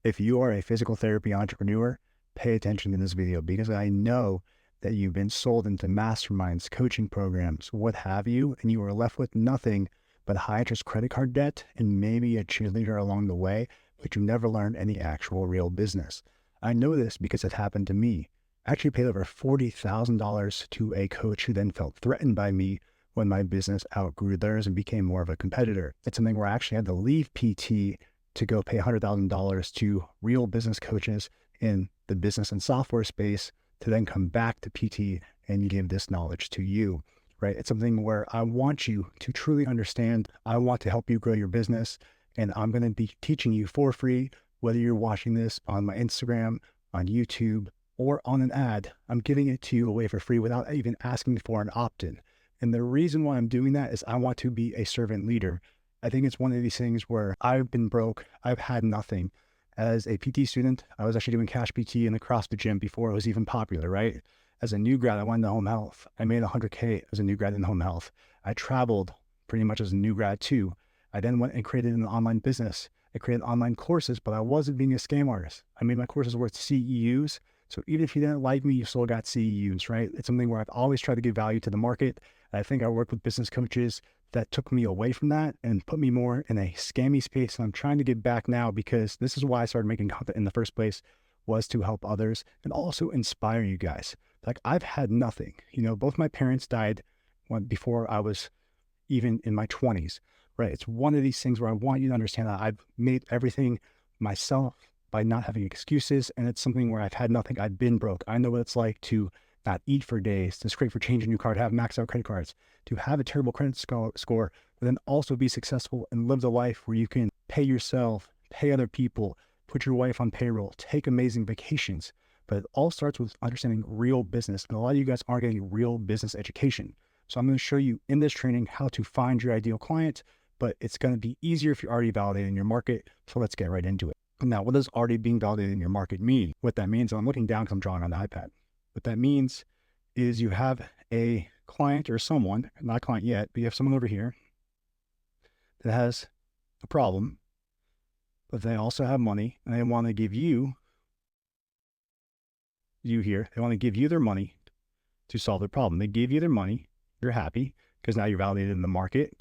If you are a physical therapy entrepreneur, pay attention to this video because I know that you've been sold into masterminds, coaching programs, what have you, and you are left with nothing but high interest credit card debt and maybe a cheerleader along the way, but you never learned any actual real business. I know this because it happened to me. I actually paid over $40,000 to a coach who then felt threatened by me when my business outgrew theirs and became more of a competitor. It's something where I actually had to leave PT to go pay $100,000 to real business coaches in the business and software space to then come back to PT and give this knowledge to you, right? It's something where I want you to truly understand. I want to help you grow your business, and I'm going to be teaching you for free, whether you're watching this on my Instagram, on YouTube, or on an ad. I'm giving it to you away for free without even asking for an opt-in. And the reason why I'm doing that is I want to be a servant leader. I think it's one of these things where I've been broke. I've had nothing. As a PT student, I was actually doing cash PT in the CrossFit gym before it was even popular, right? As a new grad, I went into home health. I made 100K as a new grad in home health. I traveled pretty much as a new grad too. I then went and created an online business. I created online courses, but I wasn't being a scam artist. I made my courses worth CEUs. So even if you didn't like me, you still got CEUs, right? It's something where I've always tried to give value to the market. I think I worked with business coaches that took me away from that and put me more in a scammy space. And I'm trying to get back now because this is why I started making content in the first place, was to help others and also inspire you guys. Like, I've had nothing, both my parents died before I was even in my 20s, right? It's one of these things where I want you to understand that I've made everything myself by not having excuses. And it's something where I've had nothing. I've been broke. I know what it's like to not eat for days, to scrape for change in your card, have maxed out credit cards, to have a terrible credit score, but then also be successful and live the life where you can pay yourself, pay other people, put your wife on payroll, take amazing vacations. But it all starts with understanding real business. And a lot of you guys aren't getting real business education. So I'm going to show you in this training how to find your ideal client, but it's going to be easier if you're already validated in your market. So let's get right into it. Now, what does already being validated in your market mean? What that means, I'm looking down because I'm drawing on the iPad. What that means is you have a client or someone, not a client yet, but you have someone over here that has a problem, but they also have money and they want to give you they want to give you their money to solve their problem. They give you their money. You're happy because now you're validated in the market,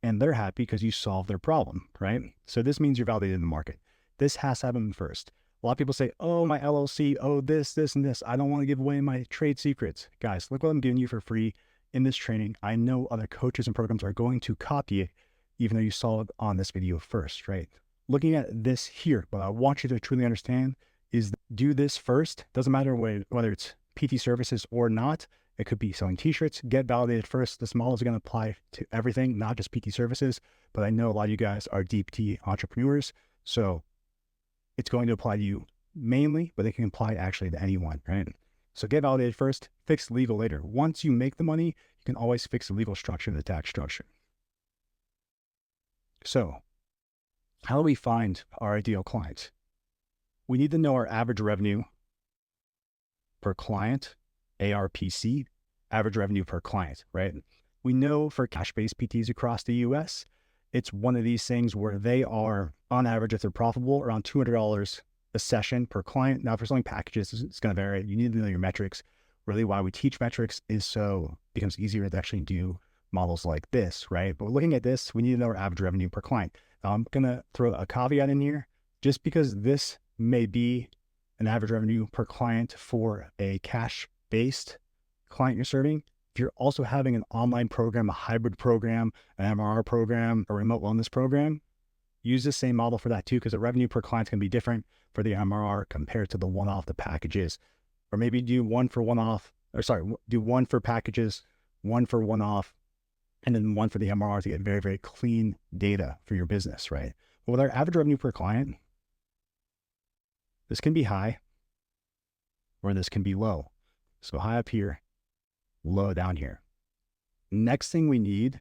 and they're happy because you solved their problem, right? So this means you're validated in the market. This has to happen first. A lot of people say, oh, my LLC, oh, this, and this. I don't want to give away my trade secrets. Guys, look what I'm giving you for free in this training. I know other coaches and programs are going to copy it, even though you saw it on this video first, right? Looking at this here, what I want you to truly understand is do this first. Doesn't matter whether it's PT services or not. It could be selling t-shirts. Get validated first. This model is going to apply to everything, not just PT services, but I know a lot of you guys are DPT entrepreneurs. So it's going to apply to you mainly, but it can apply actually to anyone, right? So get validated first, fix legal later. Once you make the money, you can always fix the legal structure, the tax structure. So how do we find our ideal client? We need to know our average revenue per client, ARPC, average revenue per client, right? We know for cash-based PTs across the US, it's one of these things where they are, on average, if they're profitable, around $200 a session per client. Now, for selling packages, it's going to vary. You need to know your metrics. Really, why we teach metrics is so it becomes easier to actually do models like this, right? But looking at this, we need to know our average revenue per client. Now, I'm going to throw a caveat in here, just because this may be an average revenue per client for a cash-based client you're serving. If you're also having an online program, a hybrid program, an MRR program, a remote wellness program, use the same model for that too, because the revenue per client can be different for the MRR compared to the one-off, the packages. Or maybe do one for one-off, do one for packages, one for one-off, and then one for the MRR to get very, very clean data for your business, right? But with our average revenue per client, this can be high or this can be low. So high up here, low down here. Next thing we need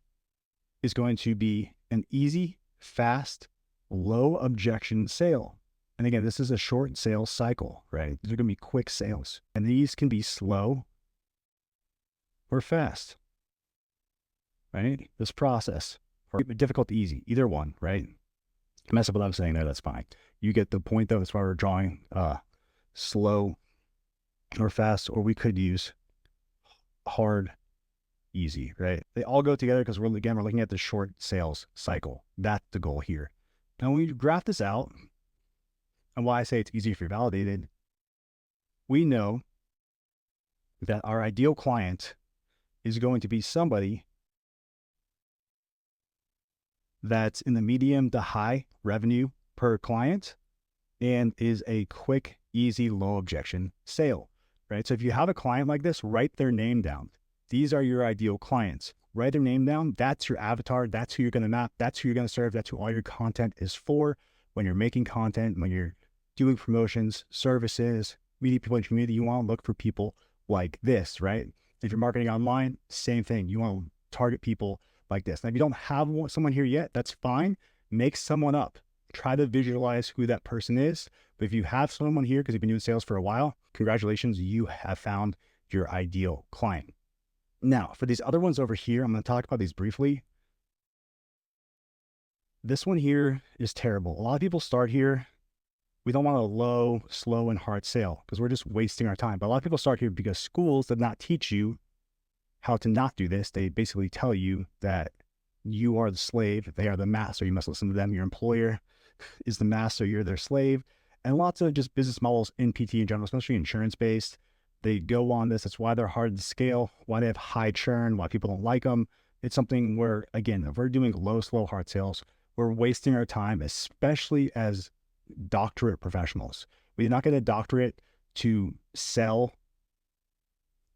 is going to be an easy, fast, low objection sale. And again, this is a short sales cycle, right? These are going to be quick sales. And these can be slow or fast, right? This process, or difficult to easy, either one, right? Mess up what I'm saying there, that's fine. You get the point though. That's why we're drawing slow or fast, or we could use hard, easy, right? They all go together because we're looking at the short sales cycle. That's the goal here. Now, when we graph this out, and why I say it's easy if you're validated, we know that our ideal client is going to be somebody that's in the medium to high revenue per client and is a quick, easy, low objection sale, right? So if you have a client like this, write their name down. These are your ideal clients. Write their name down. That's your avatar. That's who you're going to map. That's who you're going to serve. That's who all your content is for. When you're making content, when you're doing promotions, services, meeting people in your community, you want to look for people like this, right? If you're marketing online, same thing. You want to target people like this. Now, if you don't have someone here yet, that's fine. Make someone up. Try to visualize who that person is. But if you have someone here because you've been doing sales for a while, congratulations, you have found your ideal client. Now, for these other ones over here, I'm going to talk about these briefly. This one here is terrible. A lot of people start here. We don't want a low, slow, and hard sale because we're just wasting our time. But a lot of people start here because schools did not teach you how to not do this. They basically tell you that you are the slave, they are the master. You must listen to them. Your employer is the master, you're their slave. And lots of just business models in PT in general, especially insurance-based, they go on this. That's why they're hard to scale, why they have high churn, why people don't like them. It's something where, again, if we're doing low, slow, hard sales, we're wasting our time, especially as doctorate professionals. We did not get a doctorate to sell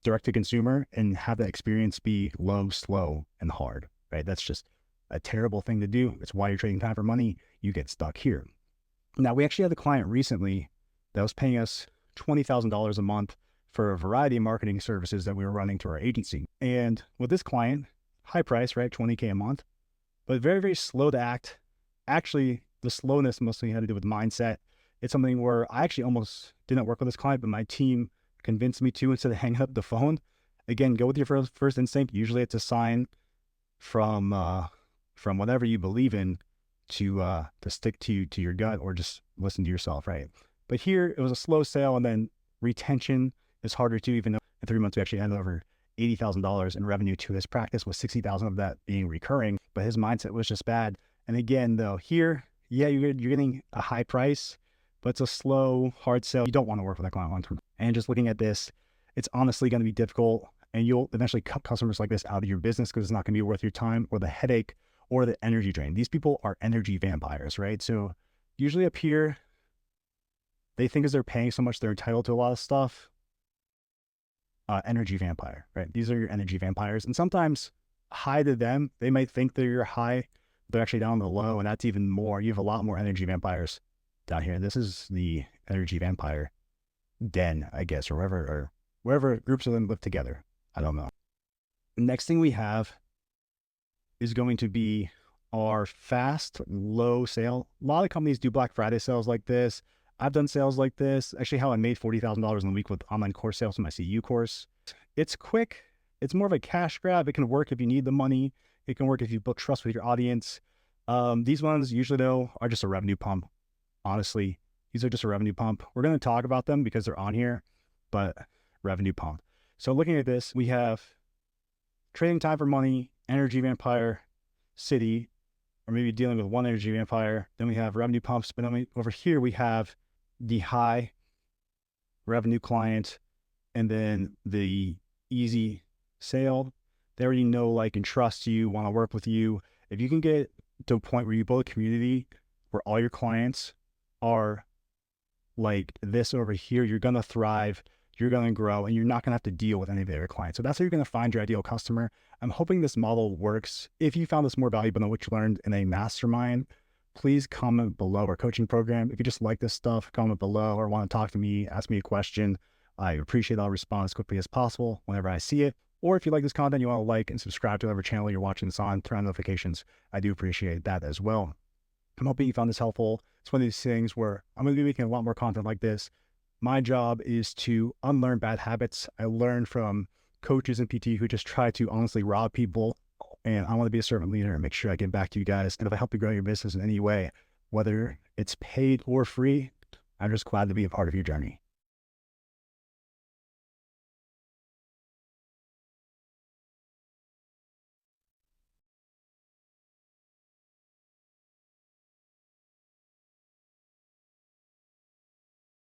direct to consumer and have that experience be low, slow, and hard, right? That's just a terrible thing to do. It's why you're trading time for money. You get stuck here. Now, we actually had a client recently that was paying us $20,000 a month for a variety of marketing services that we were running to our agency. And with this client, high price, right? $20K a month, but very, very slow to act. Actually, the slowness mostly had to do with mindset. It's something where I actually almost didn't work with this client, but my team convinced me to instead of hanging up the phone. Again, go with your first instinct. Usually it's a sign from whatever you believe in to stick to your gut or just listen to yourself, right? But here it was a slow sale, and then retention is harder too, even though in 3 months we actually added over $80,000 in revenue to his practice, with 60,000 of that being recurring. But his mindset was just bad. And again, though, here, yeah, you're getting a high price, but it's a slow, hard sell. You don't want to work with that client long term. And just looking at this, it's honestly going to be difficult, and you'll eventually cut customers like this out of your business because it's not going to be worth your time or the headache or the energy drain. These people are energy vampires, right? So usually up here, they think as they're paying so much, they're entitled to a lot of stuff. Energy vampire, right? These are your energy vampires. And sometimes high to them, they might think that you're high. They're actually down the low, and that's even more. You have a lot more energy vampires down here. This is the energy vampire den, I guess, or wherever groups of them live together. I don't know. Next thing we have is going to be our fast, low sale. A lot of companies do Black Friday sales like this. I've done sales like this. Actually, how I made $40,000 in a week with online course sales in my CU course. It's quick. It's more of a cash grab. It can work if you need the money. It can work if you build trust with your audience. These ones usually, though, are just a revenue pump. Honestly, these are just a revenue pump. We're going to talk about them because they're on here, but revenue pump. So looking at this, we have trading time for money, energy vampire, city, or maybe dealing with one energy vampire. Then we have revenue pumps. But then over here, we have the high revenue client, and then the easy sale. They already know, like, and trust you, want to work with you. If you can get to a point where you build a community where all your clients are like this over here, you're going to thrive, you're going to grow, and you're not going to have to deal with any of the other clients. So that's how you're going to find your ideal customer. I'm hoping this model works. If you found this more valuable than what you learned in a mastermind, please comment below our coaching program. If you just like this stuff, comment below, or want to talk to me, ask me a question. I appreciate I'll respond as quickly as possible whenever I see it. Or if you like this content, you want to like and subscribe to whatever channel you're watching this on, turn on notifications. I do appreciate that as well. I'm hoping you found this helpful. It's one of these things where I'm going to be making a lot more content like this. My job is to unlearn bad habits. I learned from coaches and PT who just try to honestly rob people. And I want to be a servant leader and make sure I get back to you guys. And if I help you grow your business in any way, whether it's paid or free. I'm just glad to be a part of your journey.